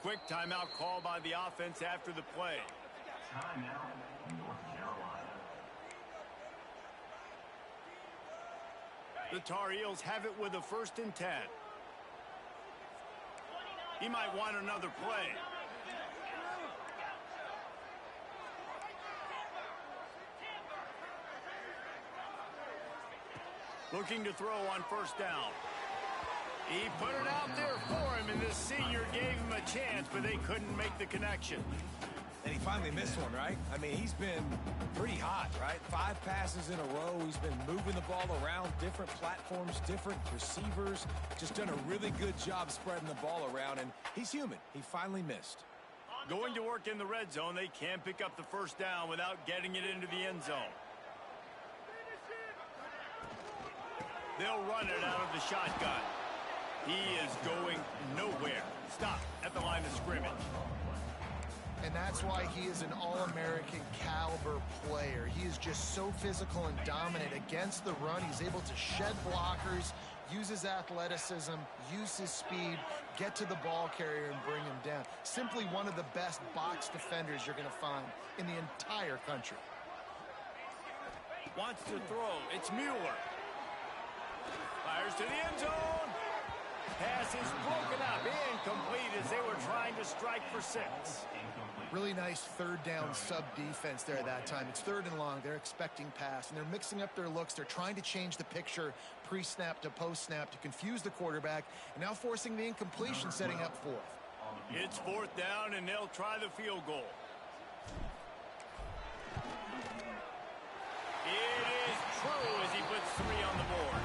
Quick timeout call by the offense after the play. Timeout, North Carolina. The Tar Heels have it with a 1st and 10. He might want another play. Looking to throw on 1st down. He put it out there for him, and this senior gave him a chance, but they couldn't make the connection. And he finally missed one, right? I mean, he's been pretty hot, right? 5 passes in a row. He's been moving the ball around, different platforms, different receivers. Just done a really good job spreading the ball around, and he's human. He finally missed. Going to work in the red zone, they can't pick up the 1st down without getting it into the end zone. They'll run it out of the shotgun. He is going nowhere. Stop at the line of scrimmage. And that's why he is an All-American caliber player. He is just so physical and dominant against the run. He's able to shed blockers, use his athleticism, use his speed, get to the ball carrier and bring him down. Simply one of the best box defenders you're going to find in the entire country. Wants to throw. It's Mueller. Fires to the end zone. Pass is broken up. Incomplete as they were trying to strike for 6. Really nice 3rd down sub-defense there that time. It's 3rd and long. They're expecting pass, and they're mixing up their looks. They're trying to change the picture pre-snap to post-snap to confuse the quarterback, and now forcing the incompletion, setting up 4th. It's 4th down, and they'll try the field goal. It is true as he puts 3 on the board.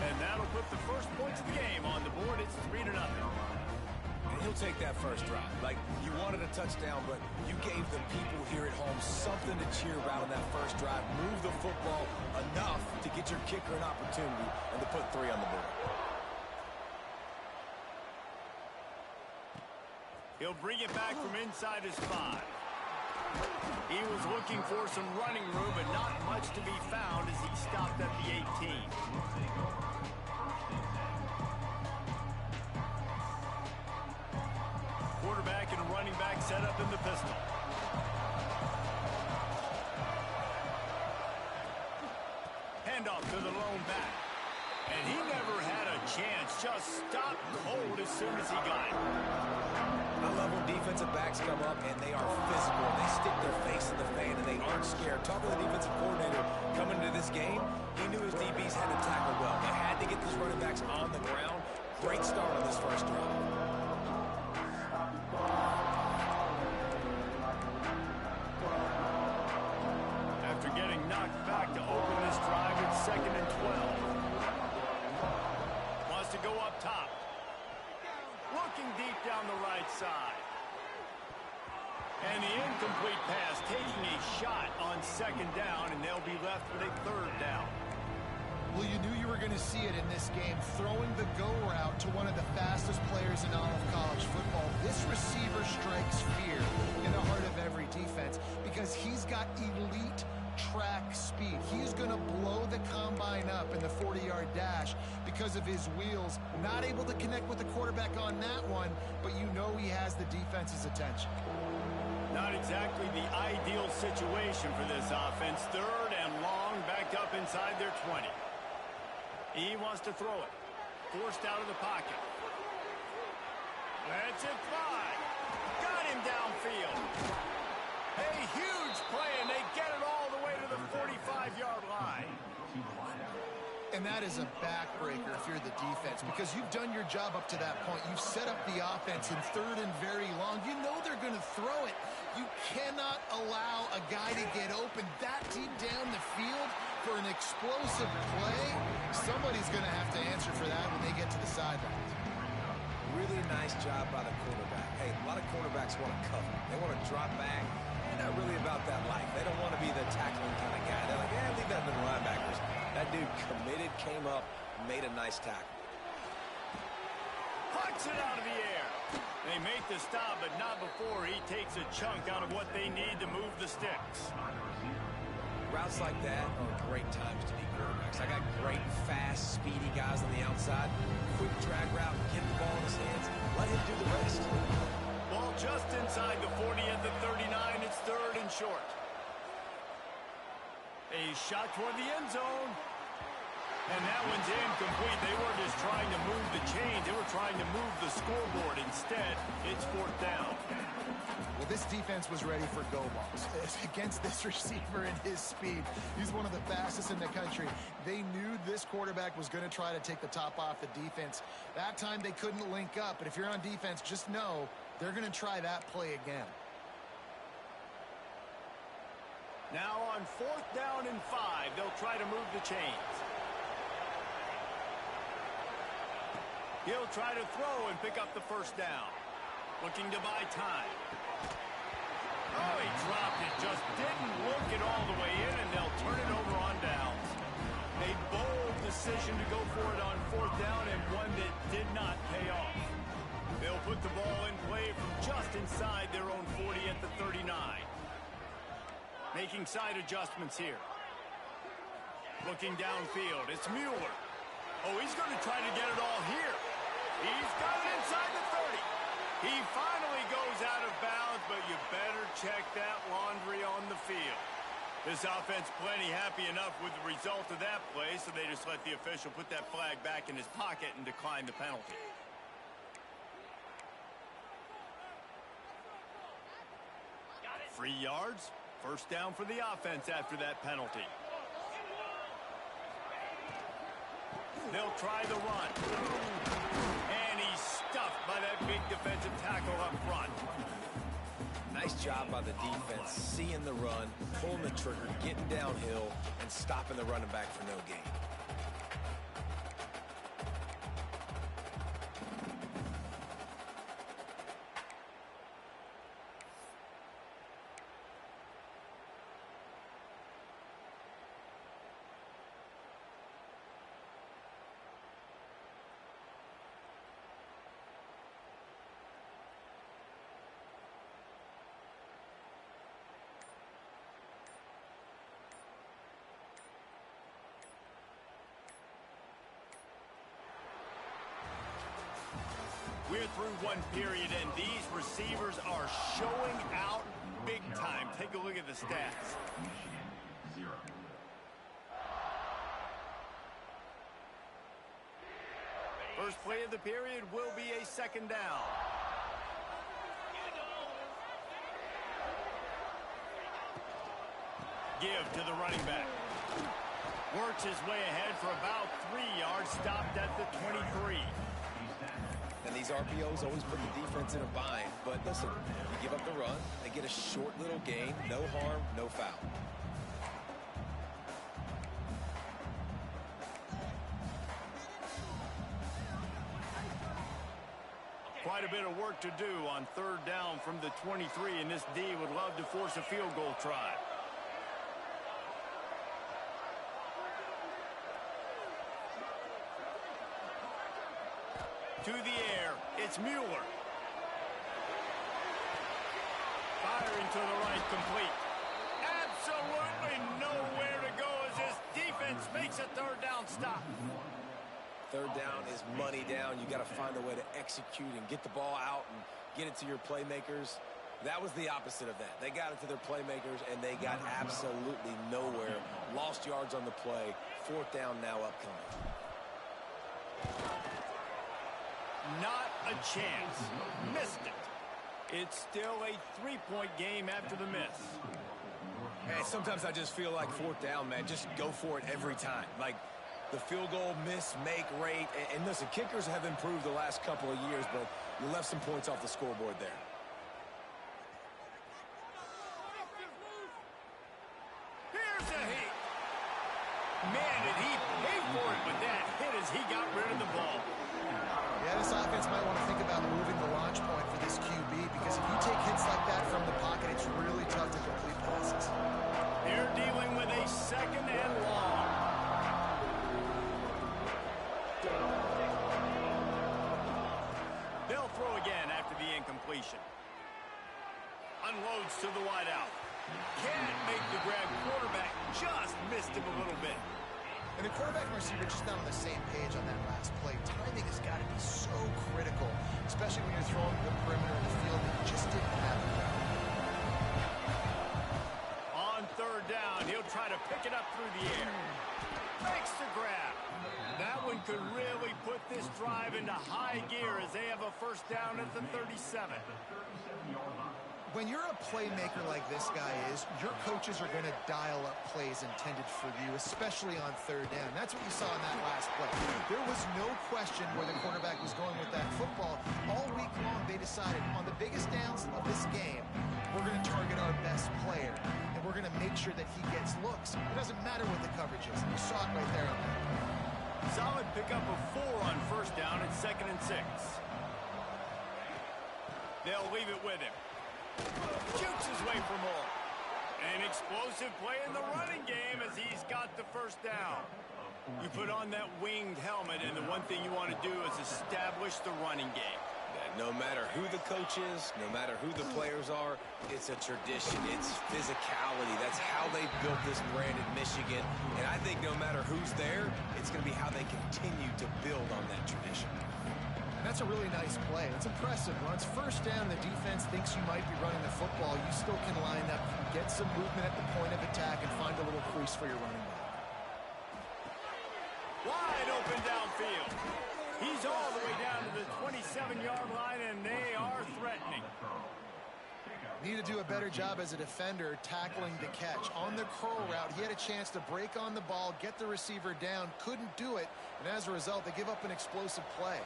And that'll put the first points of the game on the board. It's 3-0. And he'll take that first drive. Like, you wanted a touchdown, but you gave the people here at home something to cheer about on that first drive. Move the football enough to get your kicker an opportunity and to put 3 on the board. He'll bring it back from inside his 5. He was looking for some running room, but not much to be found as he stopped at the 18. Quarterback and running back set up in the pistol. Handoff to the lone back. And he never had a chance. Just stopped cold as soon as he got it. I love when defensive backs come up and they are physical. They stick their face in the fan and they aren't scared. Talking to the defensive coordinator coming into this game, he knew his DBs had to tackle well. They had to get these running backs on the ground. Great start on this first drive. After getting knocked back to open this drive, it's 2nd and 12. Wants to go up top. Looking deep down the right side. And the incomplete pass taking a shot on 2nd down, and they'll be left with a 3rd down. Well, you knew you were going to see it in this game, throwing the go route to one of the fastest players in all of college football. This receiver strikes fear in the heart of every defense because he's got elite track speed. He's going to blow the combine up in the 40-yard dash because of his wheels. Not able to connect with the quarterback on that one, but you know he has the defense's attention. Not exactly the ideal situation for this offense. 3rd and long, backed up inside their 20. He wants to throw it. Forced out of the pocket. Lets it fly. Got him downfield. A huge play, and they get it all the way to the 45-yard line. And that is a backbreaker if you're the defense because you've done your job up to that point. You've set up the offense in 3rd and very long. You know they're going to throw it. You cannot allow a guy to get open that deep down the field for an explosive play. Somebody's going to have to answer for that when they get to the sidelines. Really nice job by the quarterback. Hey, a lot of quarterbacks want to cover. They want to drop back. They're not really about that life. They don't want to be the tackling kind of guy. They're like, yeah, leave that to the linebackers. That dude committed, came up, made a nice tackle. Pucks it out of the air. They make the stop, but not before he takes a chunk out of what they need to move the sticks. Routes like that are great times to be quarterbacks. I got great, fast, speedy guys on the outside. Quick drag route, get the ball in his hands, let him do the rest. He shot toward the end zone. And that one's incomplete. They weren't just trying to move the chains. They were trying to move the scoreboard. Instead, it's 4th down. Well, this defense was ready for go balls. Against this receiver and his speed, he's one of the fastest in the country. They knew this quarterback was going to try to take the top off the defense. That time they couldn't link up. But if you're on defense, just know they're going to try that play again. Now on 4th down and 5, they'll try to move the chains. He'll try to throw and pick up the 1st down. Looking to buy time. Oh, he dropped it. Just didn't look it all the way in, and they'll turn it over on downs. A bold decision to go for it on 4th down, and one that did not pay off. They'll put the ball in play from just inside their own 40 at the 39. Making side adjustments here. Looking downfield. It's Mueller. Oh, he's going to try to get it all here. He's got it inside the 30. He finally goes out of bounds, but you better check that laundry on the field. This offense plenty happy enough with the result of that play, so they just let the official put that flag back in his pocket and decline the penalty. Free yards. 1st down for the offense after that penalty. They'll try the run. And he's stuffed by that big defensive tackle up front. Nice job by the defense, seeing the run, pulling the trigger, getting downhill, and stopping the running back for no gain. We're through one period, and these receivers are showing out big time. Take a look at the stats. Michigan, 0. First play of the period will be a 2nd down. Give to the running back. Works his way ahead for about 3 yards, stopped at the 23. And these RPOs always put the defense in a bind. But listen, you give up the run, they get a short little gain, no harm, no foul. Quite a bit of work to do on 3rd down from the 23, and this D would love to force a field goal try. To the air, it's Mueller. Firing to the right, complete. Absolutely nowhere to go as this defense makes a 3rd down stop. 3rd down is money down. You got to find a way to execute and get the ball out and get it to your playmakers. That was the opposite of that. They got it to their playmakers, and they got absolutely nowhere. Lost yards on the play. 4th down now upcoming. Not a chance. Missed it. It's still a 3-point game after the miss. Hey, sometimes I just feel like 4th down, man. Just go for it every time. Like the field goal miss, make rate. And listen, kickers have improved the last couple of years, but you left some points off the scoreboard there. Here's a hit. Man, did he pay for it with that hit as he got rid of the ball. Yeah, this offense might want to think about moving the launch point for this QB, because if you take hits like that from the pocket, it's really tough to complete passes. They're dealing with a 2nd and long. They'll throw again after the incompletion. Unloads to the wideout. Can't make the grab. Quarterback just missed him a little bit. And the quarterback and receiver just not on the same page on that last play. Timing has got to be so critical, especially when you're throwing the perimeter of the field that you just didn't have it. On 3rd down, he'll try to pick it up through the air. Makes the grab. That one could really put this drive into high gear as they have a first down at the 37. When you're a playmaker like this guy is, your coaches are going to dial up plays intended for you, especially on third down. That's what you saw in that last play. There was no question where the quarterback was going with that football. All week long, they decided on the biggest downs of this game, we're going to target our best player, and we're going to make sure that he gets looks. It doesn't matter what the coverage is. You saw it right there. Solid pickup of 4 on first down and 2nd and 6. They'll leave it with him. Shoots his way for more. An explosive play in the running game as he's got the first down. You put on that winged helmet, and the one thing you want to do is establish the running game. No matter who the coach is, no matter who the players are, it's a tradition. It's physicality. That's how they built this brand in Michigan. And I think no matter who's there, it's going to be how they continue to build on that tradition. That's a really nice play. It's impressive. When it's first down, the defense thinks you might be running the football. You still can line up, get some movement at the point of attack, and find a little crease for your running back. Wide open downfield. He's all the way down to the 27-yard line, and they are threatening. Need to do a better job as a defender tackling the catch. On the curl route, he had a chance to break on the ball, get the receiver down, couldn't do it, and as a result, they give up an explosive play.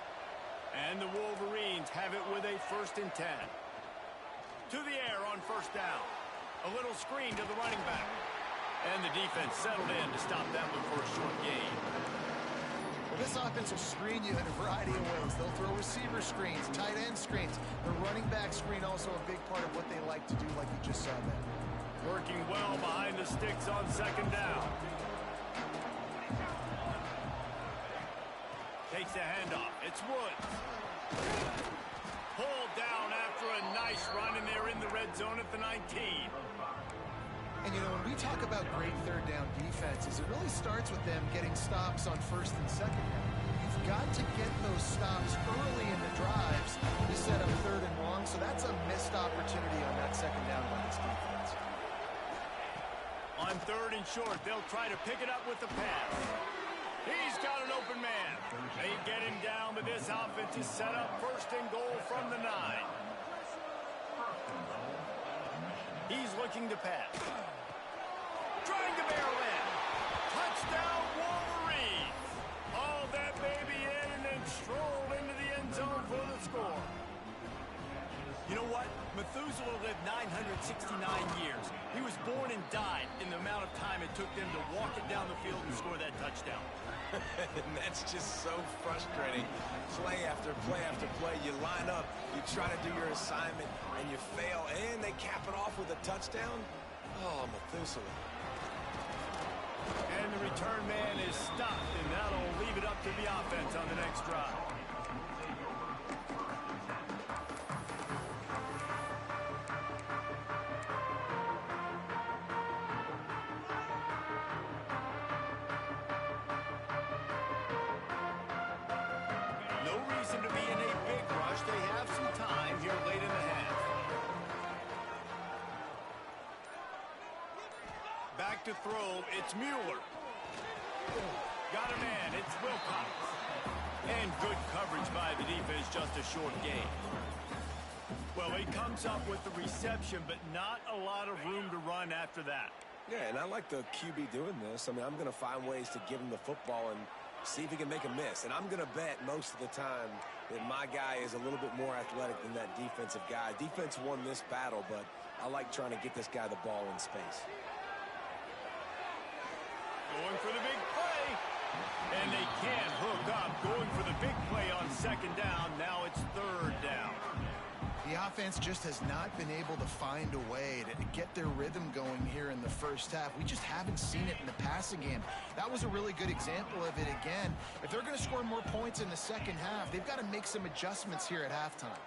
And the Wolverines have it with a 1st and 10. To the air on first down. A little screen to the running back. And the defense settled in to stop that one for a short gain. Well, this offense will screen you in a variety of ways. They'll throw receiver screens, tight end screens. The running back screen also a big part of what they like to do, like you just saw there. Working well behind the sticks on 2nd down. Takes the handoff. It's Woods. Pulled down after a nice run, and they're in the red zone at the 19. And, you know, when we talk about great third down defenses, it really starts with them getting stops on 1st and 2nd down. You've got to get those stops early in the drives to set up 3rd and long, so that's a missed opportunity on that 2nd down by this defense. On 3rd and short, they'll try to pick it up with the pass. He's got an open man. They get him down, but this offense is set up 1st and goal from the 9. He's looking to pass. Trying to barrel in. Touchdown, Wolverines. Hauled that baby in and then strolled into the end zone for the score. You know what? Methuselah lived 969 years. He was born and died in the amount of time it took them to walk it down the field and score that touchdown. And that's just so frustrating. Play after play after play. You line up, you try to do your assignment, and you fail, and they cap it off with a touchdown? Oh, Methuselah. And the return man is stopped, and that'll leave it up to the offense on the next drive. To throw, it's Mueller. Got a man, it's Wilcox. And good coverage by the defense, just a short gain. Well, he comes up with the reception, but not a lot of room to run after that. Yeah, and I like the QB doing this. I mean, I'm going to find ways to give him the football and see if he can make a miss. And I'm going to bet most of the time that my guy is a little bit more athletic than that defensive guy. Defense won this battle, but I like trying to get this guy the ball in space. Going for the big play. And they can't hook up. Going for the big play on 2nd down. Now it's 3rd down. The offense just has not been able to find a way to get their rhythm going here in the first half. We just haven't seen it in the passing game. That was a really good example of it again. If they're going to score more points in the second half, they've got to make some adjustments here at halftime.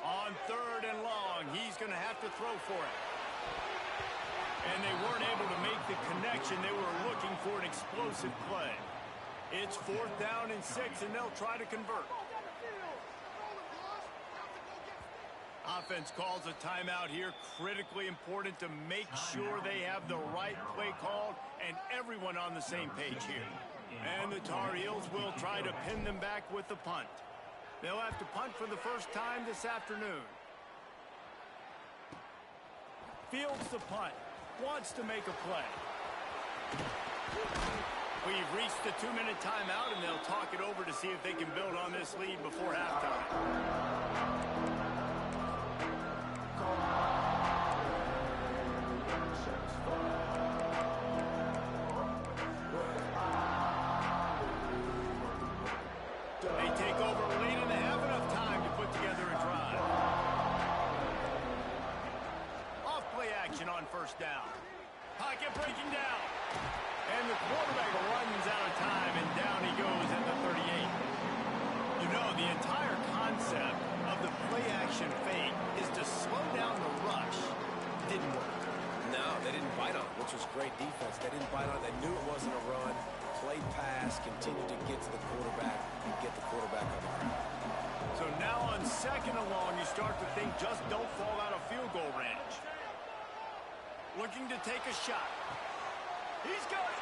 On 3rd and long, he's going to have to throw for it. And they weren't able to make the connection. They were looking for an explosive play. It's 4th down and 6, and they'll try to convert. Offense calls a timeout here. Critically important to make sure they have the right play called and everyone on the same page here. And the Tar Heels will try to pin them back with the punt. They'll have to punt for the first time this afternoon. Fields the punt. Wants to make a play. We've reached the 2-minute timeout, and they'll talk it over to see if they can build on this lead before halftime. They take over late and they have enough time to put together a drive. Off play action on 1st down. Pocket breaking down. And the quarterback runs out of time, and down he goes at the 38. You know, the entire concept of the play action fake is to slow down the rush. Didn't work. No, they didn't bite on it, which was great defense. They didn't bite on it. They knew it wasn't a run. Played pass, continued to get to the quarterback and get the quarterback on the ground. So now on 2nd and long, you start to think just don't fall out of field goal range. Looking to take a shot. He's got it.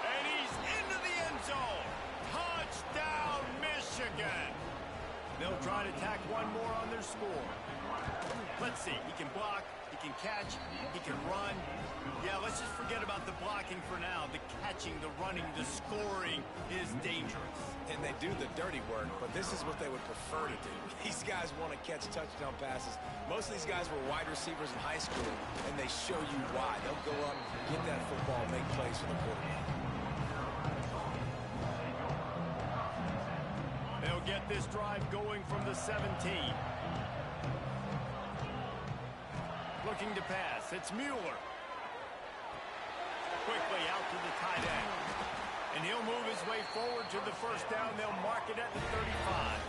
And he's into the end zone. Touchdown, Michigan. They'll try to tack one more on their score. Let's see. He can block. He can catch. He can run. Yeah, let's just forget about the blocking for now. The catching, the running, the scoring is dangerous. And they do the dirty work, but this is what they would prefer to do. These guys want to catch touchdown passes. Most of these guys were wide receivers in high school, and they show you why. They'll go up, get that football, make plays for the quarterback. They'll get this drive going from the 17. Looking to pass. It's Mueller. Quickly out to the tight end. And he'll move his way forward to the 1st down. They'll mark it at the 35.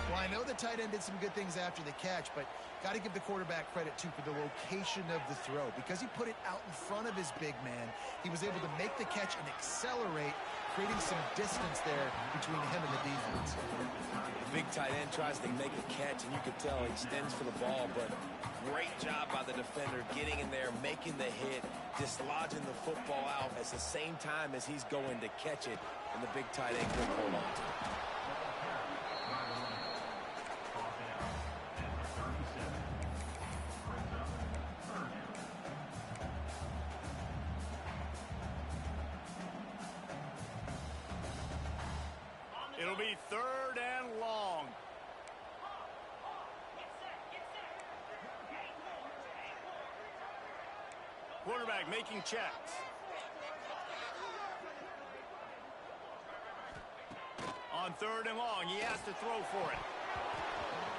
Well, I know the tight end did some good things after the catch, but got to give the quarterback credit, too, for the location of the throw. Because he put it out in front of his big man, he was able to make the catch and accelerate, creating some distance there between him and the defense. The big tight end tries to make a catch, and you can tell he extends for the ball, but great job by the defender getting in there, making the hit, dislodging the football out at the same time as he's going to catch it, and the big tight end couldn't hold on to it. It'll be 3rd and long. Quarterback making checks. On 3rd and long, he has to throw for it.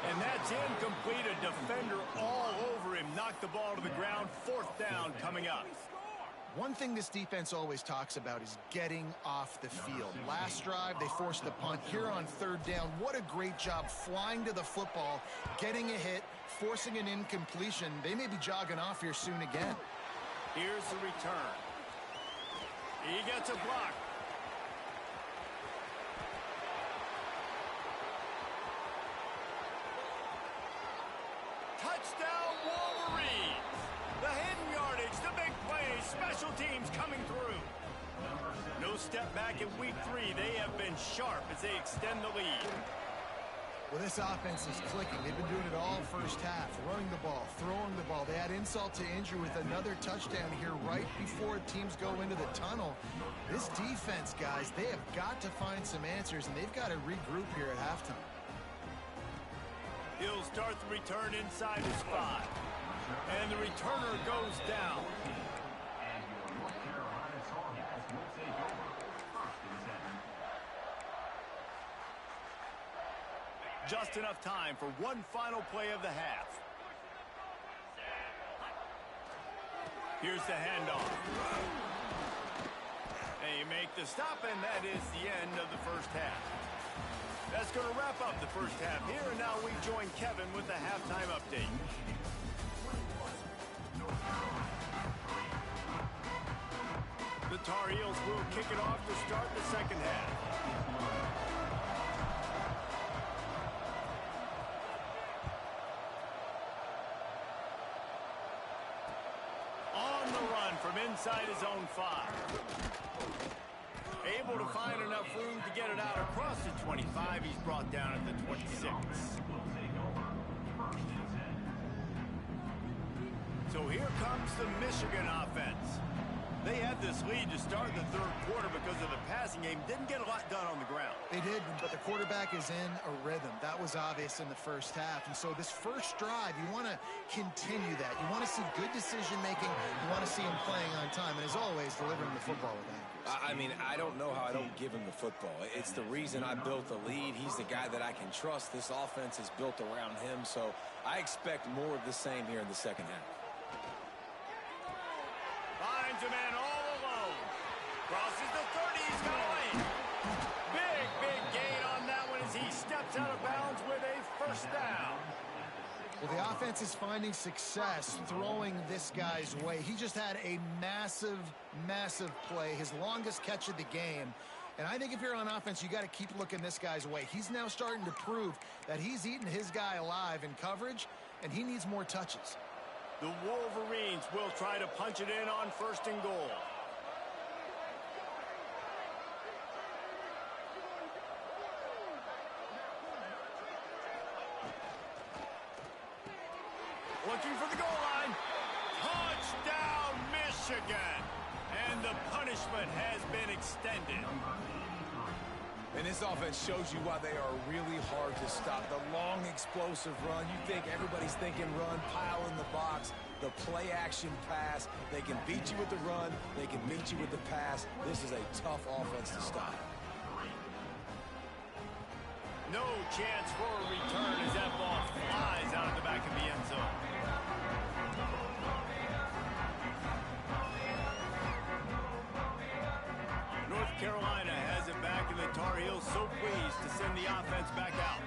And that's incomplete. A defender all over him. Knocked the ball to the ground. 4th down coming up. One thing this defense always talks about is getting off the field. Last drive, they forced the punt. Here on 3rd down, what a great job flying to the football, getting a hit, forcing an incompletion. They may be jogging off here soon again. Here's the return. He gets a block. Touchdown, Wolverines! The hidden yardage, the big plays, special teams coming through. No step back in week 3. They have been sharp as they extend the lead. Well, this offense is clicking. They've been doing it all first half, running the ball, throwing the ball. They add insult to injury with another touchdown here right before teams go into the tunnel. This defense, guys, they have got to find some answers, and they've got to regroup here at halftime. He'll start the return inside his 5. And the returner goes down. And your North Carolina Tar Heels will take over 1st and 7. Just enough time for one final play of the half. Here's the handoff. They make the stop, and that is the end of the first half. That's going to wrap up the first half here, and now we join Kevin with the halftime update. The Tar Heels will kick it off to start the second half. On the run from inside his own 5. Able to find enough room to get it out across the 25. He's brought down at the 26. So here comes the Michigan offense. They had this lead to start the third quarter because of the passing game. Didn't get a lot done on the ground. They did, but the quarterback is in a rhythm. That was obvious in the first half. And so this first drive, you want to continue that. You want to see good decision-making. You want to see him playing on time. And as always, delivering the football with accuracy. I mean, I don't know how I don't give him the football. It's the reason I built the lead. He's the guy that I can trust. This offense is built around him. So I expect more of the same here in the second half. Finds a man all alone. Crosses the 30. He's got a lane. Big gain on that one as he steps out of bounds with a first down. Well, the offense is finding success throwing this guy's way. He just had a massive play, his longest catch of the game. And I think if you're on offense, you got to keep looking this guy's way. He's now starting to prove that he's eating his guy alive in coverage, and he needs more touches. The Wolverines will try to punch it in on 1st and goal. Looking for the goal line. Touchdown, Michigan. And the punishment has been extended. And this offense shows you why they are really hard to stop. The long, explosive run. You think everybody's thinking run, pile in the box. The play-action pass. They can beat you with the run. They can beat you with the pass. This is a tough offense to stop. No chance for a return as that ball flies out of the back of the end zone. North Carolina has it back, and the Tar Heels so pleased to send the offense back out.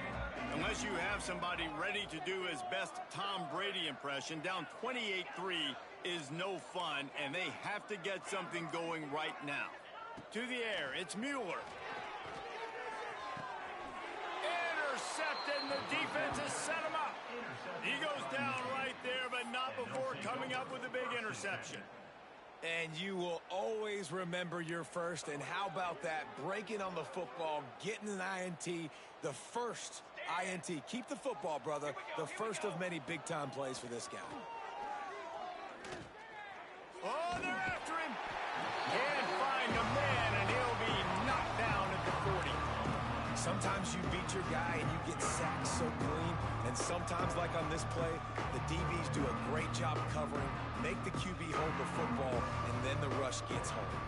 Unless you have somebody ready to do his best Tom Brady impression, down 28-3 is no fun, and they have to get something going right now. To the air, it's Mueller. Intercepted, and the defense has set him up. He goes down right there, but not before coming up with a big interception. And you will always remember your first. And how about that? Breaking on the football, getting an INT, the first INT. Keep the football, brother. The first of many big-time plays for this guy. Oh, they're after him. Can't find a man, and he'll be knocked down at the 40. Sometimes you beat your guy and you get sacked so clean. And sometimes, like on this play, the DBs do a great job covering, make the QB hold the football, and then the rush gets home.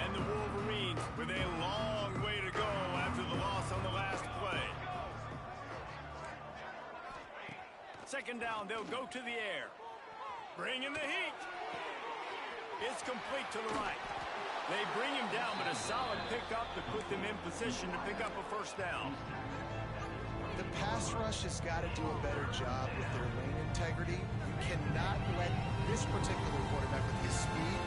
And the Wolverines with a long way to go after the loss on the last play. Second down, they'll go to the air. Bring in the heat. It's complete to the right. They bring him down, but a solid pickup to put them in position to pick up a first down. The pass rush has got to do a better job with their lane integrity. You cannot let this particular quarterback with his speed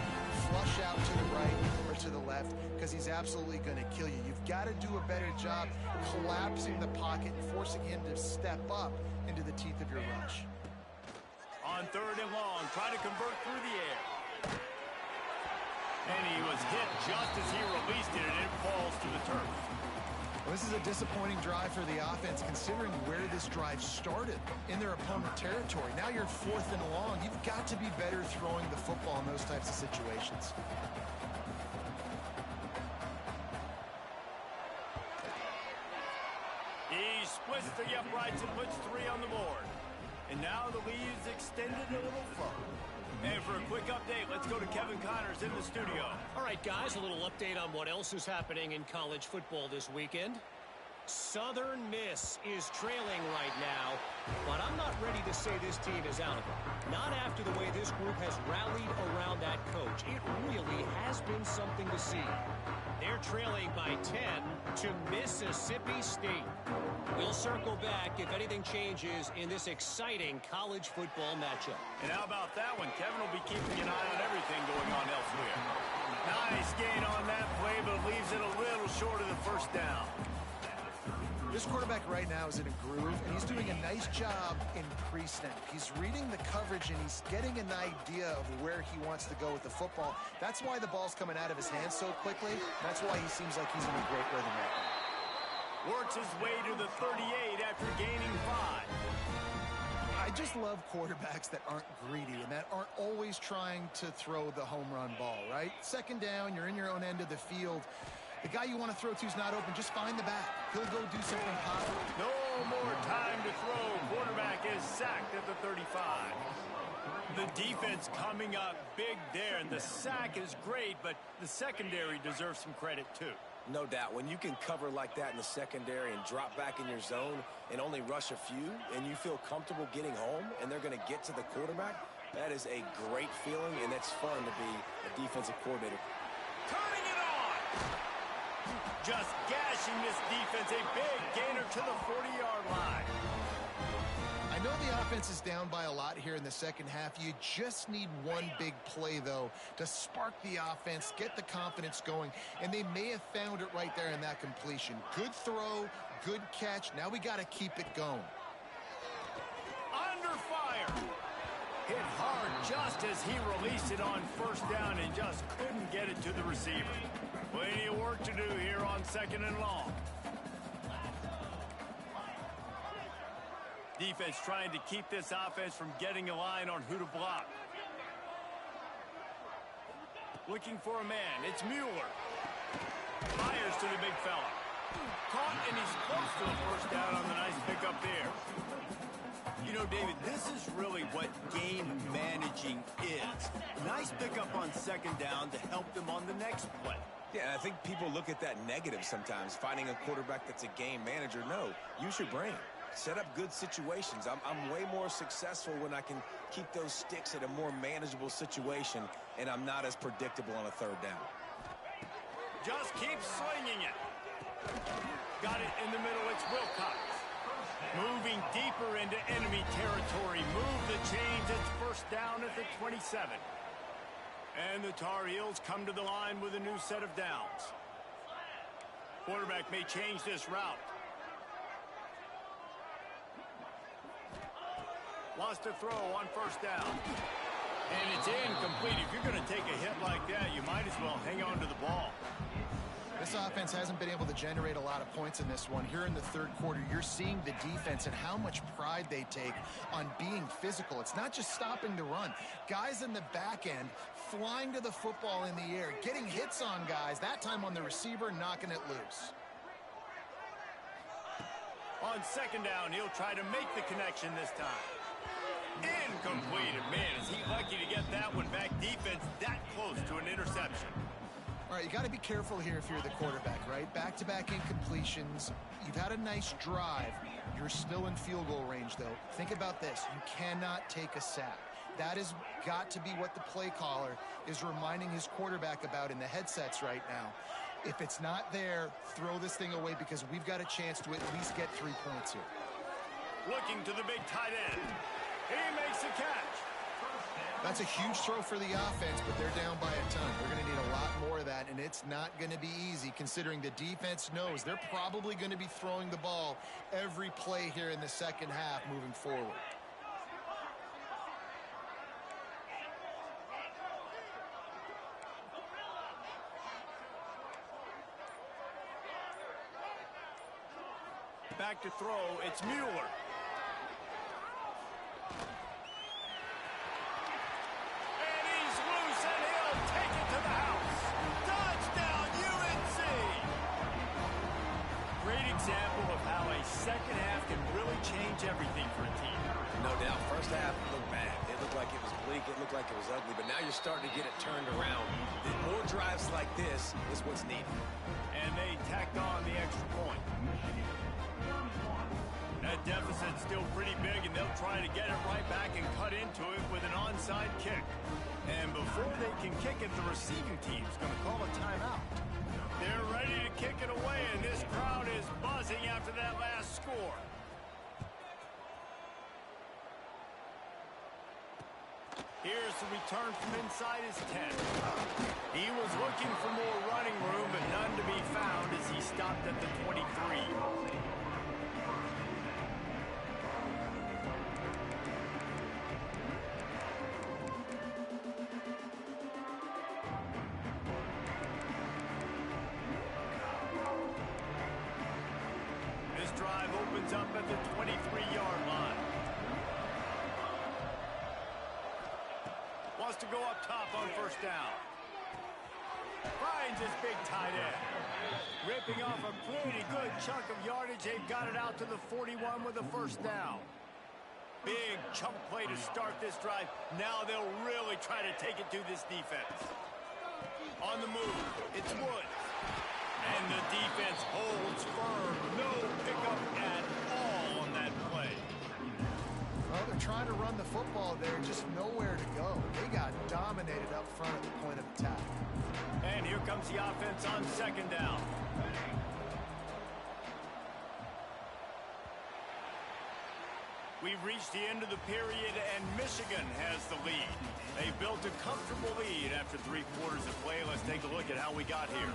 flush out to the right or to the left, because he's absolutely going to kill you. You've got to do a better job collapsing the pocket and forcing him to step up into the teeth of your rush. On 3rd and long, trying to convert through the air. And he was hit just as he released it, and it falls to the turf. Well, this is a disappointing drive for the offense, considering where this drive started in their opponent territory. Now you're 4th and long. You've got to be better throwing the football in those types of situations. He splits the uprights and puts 3 on the board. And now the lead is extended a little further. And for a quick update, let's go to Kevin Connors in the studio. All right, guys, a little update on what else is happening in college football this weekend. Southern Miss is trailing right now, but I'm not ready to say this team is out of it. Not after the way this group has rallied around that coach. It really has been something to see. They're trailing by 10 to Mississippi State. We'll circle back if anything changes in this exciting college football matchup. And how about that one? Kevin will be keeping an eye on everything going on elsewhere. Nice gain on that play, but leaves it a little short of the first down. This quarterback right now is in a groove, and he's doing a nice job in pre-snap. He's reading the coverage, and he's getting an idea of where he wants to go with the football. That's why the ball's coming out of his hands so quickly. That's why he seems like he's in a great rhythm right now. Works his way to the 38 after gaining 5. I just love quarterbacks that aren't greedy and that aren't always trying to throw the home run ball, right? Second down, you're in your own end of the field. The guy you want to throw to is not open. Just find the back. He'll go do something positive. No more time to throw. Quarterback is sacked at the 35. The defense coming up big there, and the sack is great, but the secondary deserves some credit too. No doubt. When you can cover like that in the secondary and drop back in your zone and only rush a few, and you feel comfortable getting home, and they're going to get to the quarterback, that is a great feeling, and it's fun to be a defensive coordinator. Turning it on! Just gashing this defense, a big gainer to the 40-yard line. I know the offense is down by a lot here in the second half. You just need one big play, though, to spark the offense, get the confidence going, and they may have found it right there in that completion. Good throw, good catch. Now we got to keep it going. Under fire. Hit hard just as he released it on first down and just couldn't get it to the receiver. Plenty of work to do here on 2nd and long. Defense trying to keep this offense from getting a line on who to block. Looking for a man. It's Mueller. Fires to the big fella. Caught, and he's close to the first down on the nice pickup there. You know, David, this is really what game managing is. Nice pickup on 2nd down to help them on the next play. Yeah, I think people look at that negative sometimes, finding a quarterback that's a game manager. No, use your brain. Set up good situations. I'm way more successful when I can keep those sticks at a more manageable situation, and I'm not as predictable on a 3rd down. Just keep slinging it. Got it in the middle. It's Wilcox. Moving deeper into enemy territory. Move the chains. It's first down at the 27. And the Tar Heels come to the line with a new set of downs. Quarterback may change this route. Lost a throw on first down. And it's incomplete. If you're going to take a hit like that, you might as well hang on to the ball. This offense hasn't been able to generate a lot of points in this one. Here in the 3rd quarter, you're seeing the defense and how much pride they take on being physical. It's not just stopping the run. Guys in the back end flying to the football in the air, getting hits on guys, that time on the receiver, knocking it loose. On 2nd down, he'll try to make the connection this time. Incomplete. Man, is he lucky to get that one back. Defense that close to an interception. All right, you got to be careful here if you're the quarterback, right? Back-to-back incompletions. You've had a nice drive. You're still in field goal range, though. Think about this. You cannot take a sack. That has got to be what the play caller is reminding his quarterback about in the headsets right now. If it's not there, throw this thing away because we've got a chance to at least get 3 points here. Looking to the big tight end. He makes the catch. That's a huge throw for the offense, but they're down by a ton. They're going to need a lot more of that, and it's not going to be easy considering the defense knows they're probably going to be throwing the ball every play here in the second half moving forward. Back to throw. It's Mueller. Second half can really change everything for a team. No doubt. First half looked bad. It looked like it was bleak. It looked like it was ugly. But now you're starting to get it turned around. More drives like this is what's needed. And they tacked on the extra point. That deficit's still pretty big, and they'll try to get it right back and cut into it with an onside kick. And before they can kick it, the receiving team's going to call a timeout. They're ready to kick it away, and this crowd is buzzing after that last score. Here's the return from inside his 10. He was looking for more running room, but none to be found as he stopped at the 23. This drive opens up at the 23-yard line. Wants to go up top on first down. Finds his big tight end. Ripping off a pretty good chunk of yardage. They've got it out to the 41 with a first down. Big chunk play to start this drive. Now they'll really try to take it to this defense. On the move, it's Woods. And the defense holds firm. No pickup at all on that play. Well, they're trying to run the football there, just nowhere to go. They got dominated up front at the point of attack. And here comes the offense on second down. We've reached the end of the period, and Michigan has the lead. They built a comfortable lead after 3 quarters of play. Let's take a look at how we got here.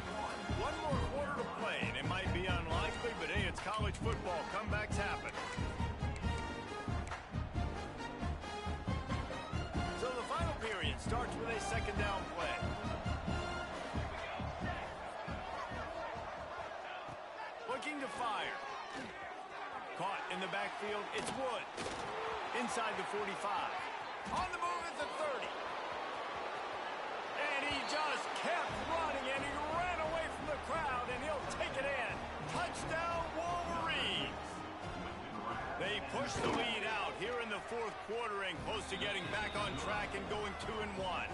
One more quarter to play, and it might be unlikely, but hey, it's college football. Comebacks happen. So the final period starts with a second down play. Looking to fire. Caught in the backfield, it's Wood. Inside the 45. On the move at the 30. And he just kept running, and he ran away from the crowd, and he'll take it in. Touchdown, Wolverines! They push the lead out here in the fourth quarter and close to getting back on track and going 2-1.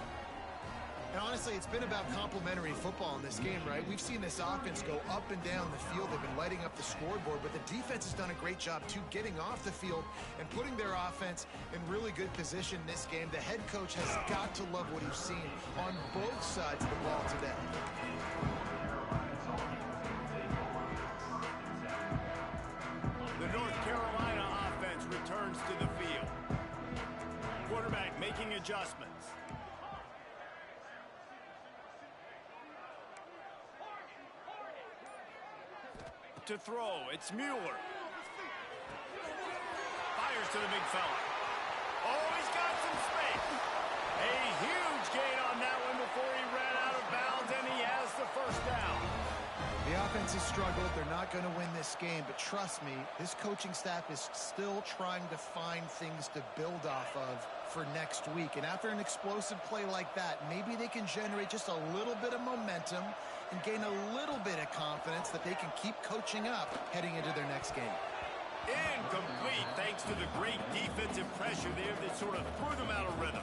And honestly, it's been about complementary football in this game, right? We've seen this offense go up and down the field. They've been lighting up the scoreboard, but the defense has done a great job, too, getting off the field and putting their offense in really good position in this game. The head coach has got to love what he's seen on both sides of the ball today. The North Carolina offense returns to the field. Quarterback making adjustments. To throw, it's Mueller. Fires to the big fella. Oh, he's got some space. A huge gain on that one before he ran out of bounds, and he has the first down. The offense has struggled. They're not going to win this game, but trust me, this coaching staff is still trying to find things to build off of for next week. And after an explosive play like that, maybe they can generate just a little bit of momentum and gain a little bit of confidence that they can keep coaching up heading into their next game. Incomplete, thanks to the great defensive pressure there that sort of threw them out of rhythm.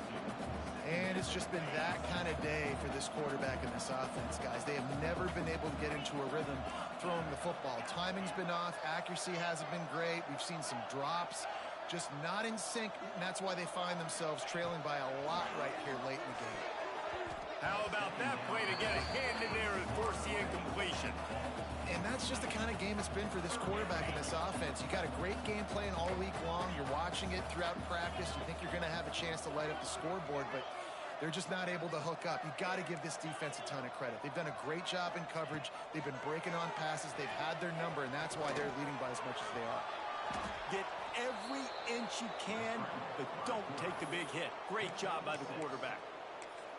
And it's just been that kind of day for this quarterback and this offense, guys. They have never been able to get into a rhythm throwing the football. Timing's been off. Accuracy hasn't been great. We've seen some drops, just not in sync, and that's why they find themselves trailing by a lot right here late in the game. How about that play to get a hand in there and force the incompletion? And that's just the kind of game it's been for this quarterback and this offense. You got a great game plan all week long. You're watching it throughout practice. You think you're going to have a chance to light up the scoreboard, but they're just not able to hook up. You got to give this defense a ton of credit. They've done a great job in coverage. They've been breaking on passes. They've had their number, and that's why they're leading by as much as they are. Get every inch you can, but don't take the big hit. Great job by the quarterback.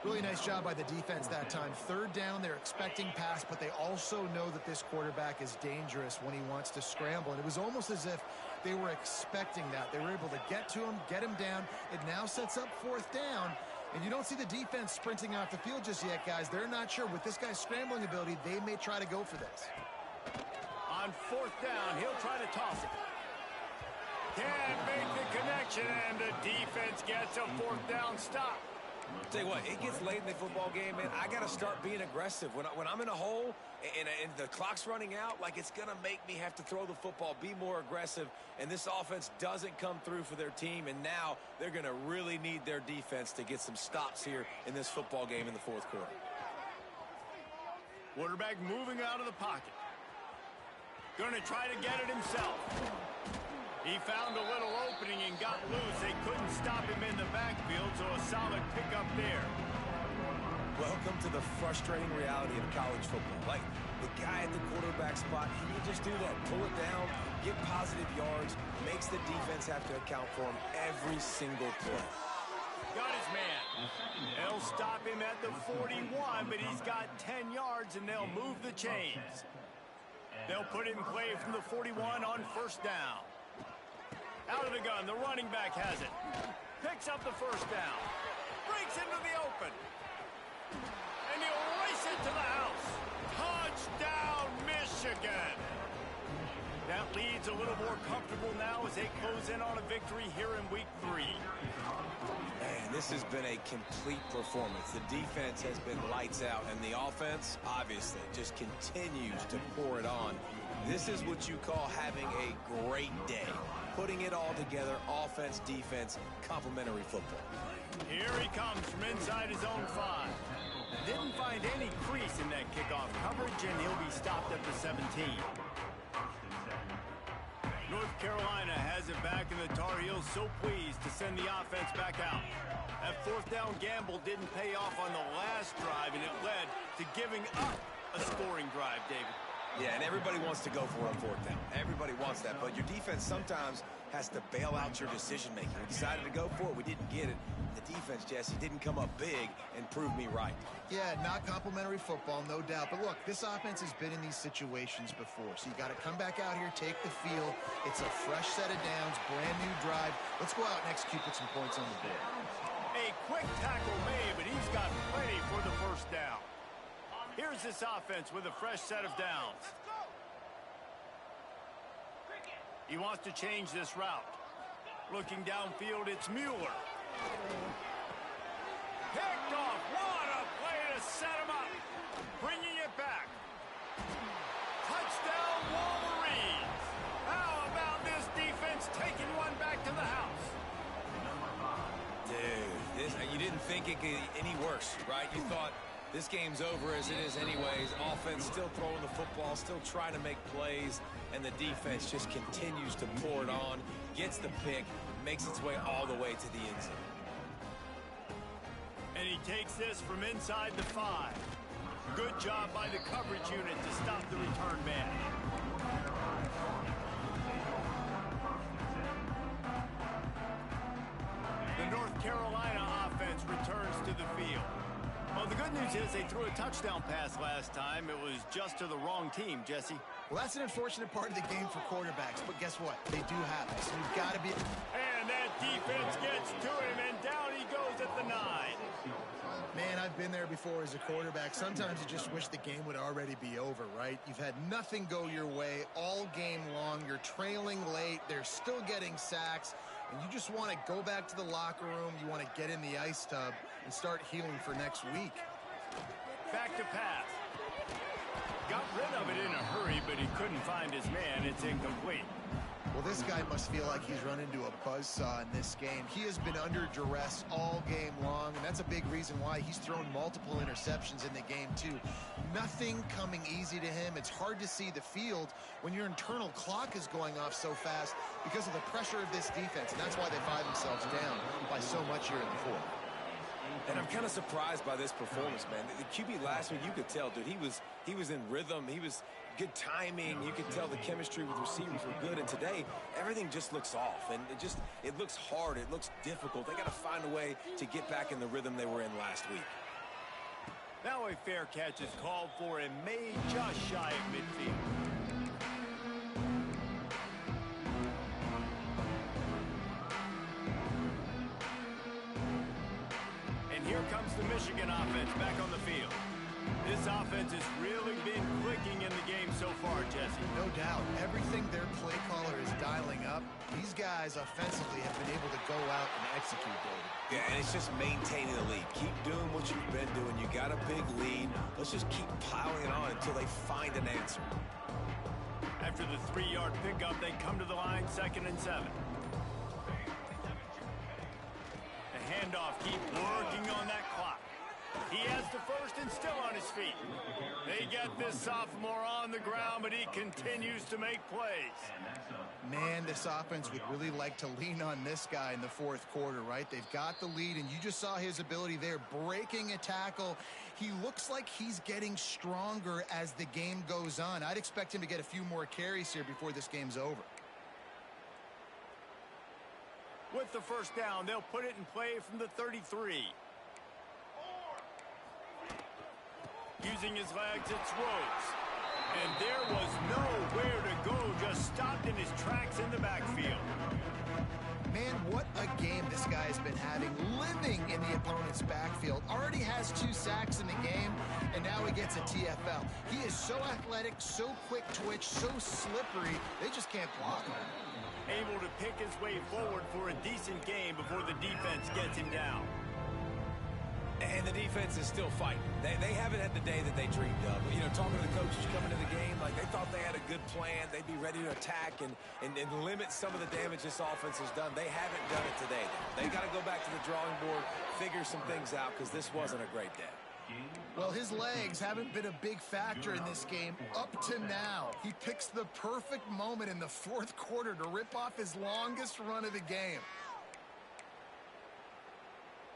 Really nice job by the defense that time. Third down, they're expecting pass, but they also know that this quarterback is dangerous when he wants to scramble. And it was almost as if they were expecting that. They were able to get to him, get him down. It now sets up fourth down. And you don't see the defense sprinting off the field just yet, guys. They're not sure. With this guy's scrambling ability, they may try to go for this. On fourth down, he'll try to toss it. Can't make the connection, and the defense gets a fourth down stop. Tell you what, it gets late in the football game, man. I got to start being aggressive. When I'm in a hole and the clock's running out, like, it's going to make me have to throw the football, be more aggressive, and this offense doesn't come through for their team, and now they're going to really need their defense to get some stops here in this football game in the fourth quarter. Quarterback moving out of the pocket. Going to try to get it himself. He found a little opening and got loose. They couldn't stop him in the backfield, so a solid pickup there. Welcome to the frustrating reality of college football. Like, the guy at the quarterback spot, he can just do that. Pull it down, get positive yards, makes the defense have to account for him every single play. Got his man. They'll stop him at the 41, but he's got 10 yards, and they'll move the chains. They'll put it in play from the 41 on first down. Out of the gun, the running back has it. Picks up the first down. Breaks into the open. And he'll race it to the house. Touchdown, Michigan. That lead's a little more comfortable now as they close in on a victory here in week 3. Man, this has been a complete performance. The defense has been lights out, and the offense, obviously, just continues to pour it on. This is what you call having a great day. Putting it all together, offense, defense, complementary football. Here he comes from inside his own 5. Didn't find any crease in that kickoff coverage, and he'll be stopped at the 17. North Carolina has it back, and the Tar Heels so pleased to send the offense back out. That fourth down gamble didn't pay off on the last drive, and it led to giving up a scoring drive, David. Yeah, and everybody wants to go for it on fourth down. Everybody wants that, but your defense sometimes has to bail out your decision-making. We decided to go for it. We didn't get it. The defense, Jesse, didn't come up big and prove me right. Yeah, not complimentary football, no doubt. But look, this offense has been in these situations before. So you got to come back out here, take the field. It's a fresh set of downs, brand new drive. Let's go out and execute, put some points on the board. A quick tackle made, but he's got plenty for the first down. Here's this offense with a fresh set of downs. He wants to change this route. Looking downfield, it's Mueller. Picked off. What a play to set him up. Bringing it back. Touchdown, Wolverines. How about this defense taking one back to the house? Dude, you didn't think it could get any worse, right? You thought this game's over as it is anyways. Offense still throwing the football, still trying to make plays, and the defense just continues to pour it on, gets the pick, makes its way all the way to the end zone. And he takes this from inside the 5. Good job by the coverage unit to stop the return man. The North Carolina offense returns to the field. Well, the good news is they threw a touchdown pass last time. It was just to the wrong team, Jesse. Well, that's an unfortunate part of the game for quarterbacks, but guess what? They do have it, so you've got to be... And that defense gets to him, and down he goes at the 9. Man, I've been there before as a quarterback. Sometimes you just wish the game would already be over, right? You've had nothing go your way all game long. You're trailing late. They're still getting sacks. And you just want to go back to the locker room. You want to get in the ice tub and start healing for next week. Back to pass. Got rid of it in a hurry, but he couldn't find his man. It's incomplete. Well, this guy must feel like he's run into a buzzsaw in this game. He has been under duress all game long, and that's a big reason why he's thrown multiple interceptions in the game, too. Nothing coming easy to him. It's hard to see the field when your internal clock is going off so fast because of the pressure of this defense, and that's why they find themselves down by so much here in the fourth. And I'm kind of surprised by this performance, man. The QB last week, you could tell, dude, he was in rhythm. He was good timing. You could tell the chemistry with receivers were good. And today, everything just looks off. And it looks hard. It looks difficult. They got to find a way to get back in the rhythm they were in last week. Now a fair catch is called for and made just shy of midfield. Here comes the Michigan offense back on the field. This offense has really been clicking in the game so far, Jesse. No doubt. Everything their play caller is dialing up, these guys offensively have been able to go out and execute, David. Yeah, and it's just maintaining the lead. Keep doing what you've been doing. You got a big lead. Let's just keep piling it on until they find an answer. After the 3-yard pickup, they come to the line, 2nd and 7. Handoff, keep working on that clock. He has the first and still on his feet. They get this sophomore on the ground, but he continues to make plays. Man, this offense would really like to lean on this guy in the fourth quarter, right? They've got the lead, and you just saw his ability there, breaking a tackle. He looks like he's getting stronger as the game goes on. I'd expect him to get a few more carries here before this game's over. With the first down, they'll put it in play from the 33. Using his legs, it's Rhodes. And there was nowhere to go, just stopped in his tracks in the backfield. Man, what a game this guy's been having, living in the opponent's backfield. Already has 2 sacks in the game, and now he gets a TFL. He is so athletic, so quick twitch, so slippery, they just can't block him. Able to pick his way forward for a decent game before the defense gets him down. And the defense is still fighting. They haven't had the day that they dreamed of. You know, talking to the coaches coming to the game, like they thought they had a good plan. They'd be ready to attack and limit some of the damage this offense has done. They haven't done it today. They got to go back to the drawing board, figure some things out, because this wasn't a great day. Well, his legs haven't been a big factor in this game up to now. He picks the perfect moment in the fourth quarter to rip off his longest run of the game.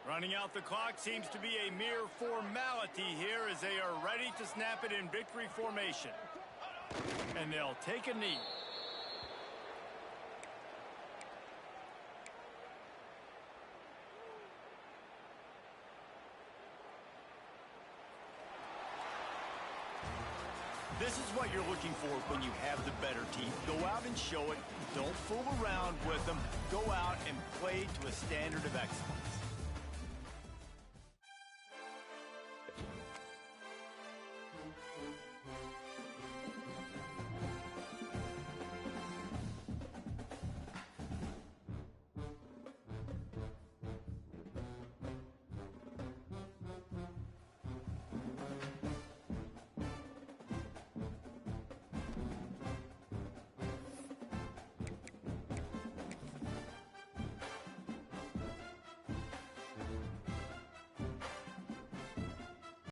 Running out the clock seems to be a mere formality here as they are ready to snap it in victory formation. And they'll take a knee. This is what you're looking for when you have the better team. Go out and show it. Don't fool around with them. Go out and play to a standard of excellence.